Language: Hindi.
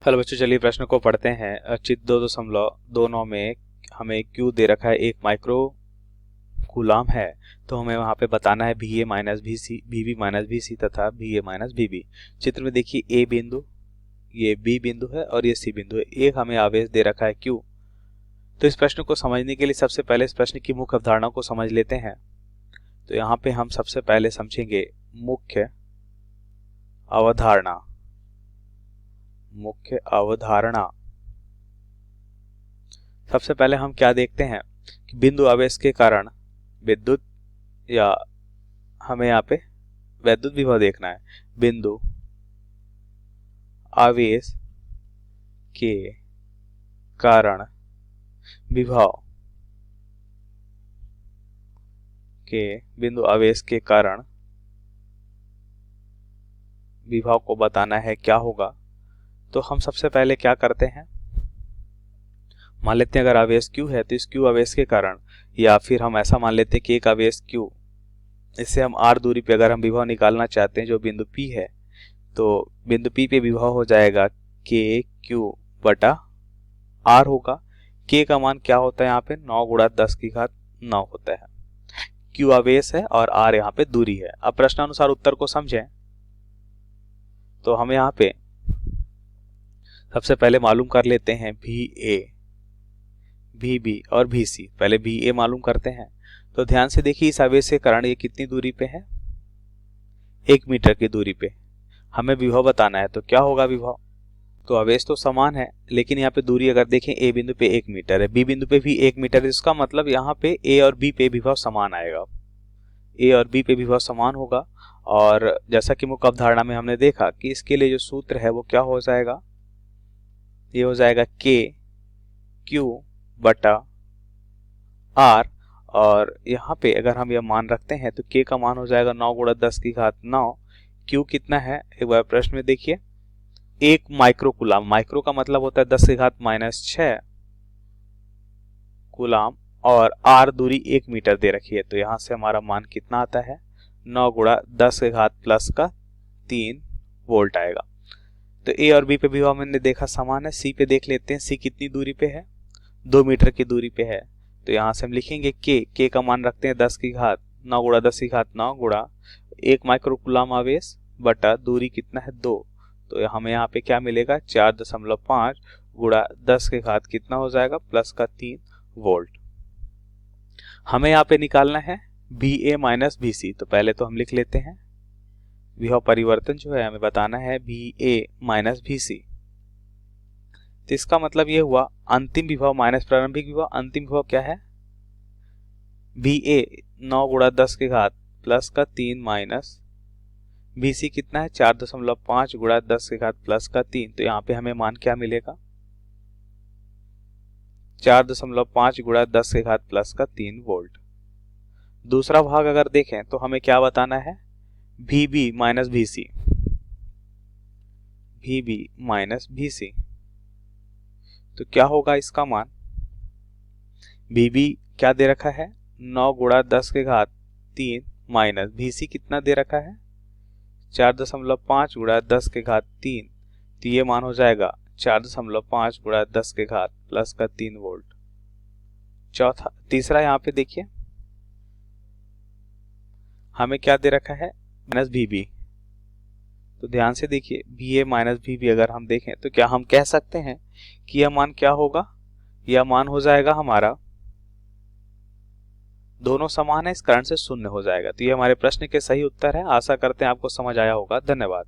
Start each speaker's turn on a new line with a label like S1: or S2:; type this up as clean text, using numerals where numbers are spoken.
S1: हेलो बच्चों, चलिए प्रश्न को पढ़ते हैं। चित्र 2.29 में हमें Q दे रखा है, 1 माइक्रो कूलाम है। तो हमें वहां पे बताना है VA minus VC, VB minus VC तथा VA माइनस VB। चित्र में देखिए A बिंदु, ये B बिंदु है और ये C बिंदु है। एक हमें आवेश दे रखा है Q। तो इस प्रश्न को समझने के लिए सबसे पहले इस प्रश्न की मुख्य अवधारणा को समझ लेते हैं। तो यहाँ पे हम सबसे पहले समझेंगे मुख्य अवधारणा। मुख्य अवधारणा सबसे पहले हम क्या देखते हैं कि बिंदु आवेश के कारण विद्युत, या हमें यहाँ पे वैद्युत विभव देखना है। बिंदु आवेश के कारण विभव बिंदु आवेश के कारण विभव को बताना है क्या होगा। तो हम सबसे पहले क्या करते हैं, मान लेते हैं अगर आवेश Q है तो इस Q आवेश के कारण, या फिर हम ऐसा मान लेते हैं कि एक आवेश Q, इससे हम R दूरी पे अगर हम विभव निकालना चाहते हैं जो बिंदु P है, तो बिंदु P पे विभव हो जाएगा KQ बटा R होगा। K का मान क्या होता है यहाँ पे 9 गुणा 10 की घात 9 होता है। Q आवेश है और R यहाँ पे दूरी है। अब प्रश्नानुसार उत्तर को समझें तो हमें यहाँ पे सबसे पहले मालूम कर लेते हैं VA, VB और VC। पहले VA मालूम करते हैं। तो ध्यान से देखिए, इस आवेश के कारण ये कितनी दूरी पे है, 1 मीटर की दूरी पे। हमें विभव बताना है, तो क्या होगा विभव। तो आवेश तो समान है, लेकिन यहाँ पे दूरी अगर देखें A बिंदु पे 1 मीटर है, B बिंदु पे भी 1 मीटर है। इसका मतलब यहाँ पे A और B पे विभव समान आएगा, A और B पे विभव समान होगा। और जैसा कि मुख्य अवधारणा में हमने देखा कि इसके लिए जो सूत्र है वो क्या हो जाएगा, ये हो जाएगा KQ बटा R। और यहाँ पे अगर हम यह मान रखते हैं तो K का मान हो जाएगा 9 गुणा 10 की घात 9। Q कितना है, एक बार प्रश्न में देखिए, 1 माइक्रो कूलाम। माइक्रो का मतलब होता है 10 की घात माइनस 6 कूलाम, और R दूरी 1 मीटर दे रखी है। तो यहाँ से हमारा मान कितना आता है, 9 गुणा 10 की घात प्लस का 3 वोल्ट आएगा। तो A और B पे भी हमने देखा समान है। C पे देख लेते हैं, C कितनी दूरी पे है, 2 मीटर की दूरी पे है। तो यहाँ से हम लिखेंगे K का मान रखते हैं 10 की घात 9 गुणा 10 की घात 9 गुणा 1 माइक्रो कूलाम आवेश बटा दूरी कितना है 2। तो हमें यहाँ पे क्या मिलेगा, 4.5 गुणा 10 की घात कितना हो जाएगा, प्लस का 3 वोल्ट। हमें यहाँ पे निकालना है VA माइनस VC। तो पहले तो हम लिख लेते हैं, विभव परिवर्तन जो है हमें बताना है VA माइनस VC। तो इसका मतलब ये हुआ अंतिम विभव माइनस प्रारंभिक विभव। अंतिम विभव क्या है, VA 9 गुणा 10 की घात प्लस का 3 माइनस VC कितना है, 4.5 गुणा 10 की घात प्लस का 3। तो यहाँ पे हमें मान क्या मिलेगा, 4.5 गुणा 10 की घात प्लस का 3 वोल्ट। दूसरा भाग अगर देखें तो हमें क्या बताना है, VB minus VC। VB minus VC, तो क्या होगा इसका मान, VB क्या दे रखा है 9 गुणा 10 की घात 3 माइनस VC कितना दे रखा है 4.5 गुणा 10 की घात 3। तो ये मान हो जाएगा 4.5 गुणा 10 की घात प्लस का 3 वोल्ट। तीसरा यहाँ पे देखिए, हमें क्या दे रखा है माइनस VB। तो ध्यान से देखिए, VA माइनस VB अगर हम देखें तो क्या हम कह सकते हैं कि यह मान क्या होगा, यह मान हो जाएगा हमारा, दोनों समान है इस कारण से 0 हो जाएगा। तो ये हमारे प्रश्न के सही उत्तर है। आशा करते हैं आपको समझ आया होगा। धन्यवाद।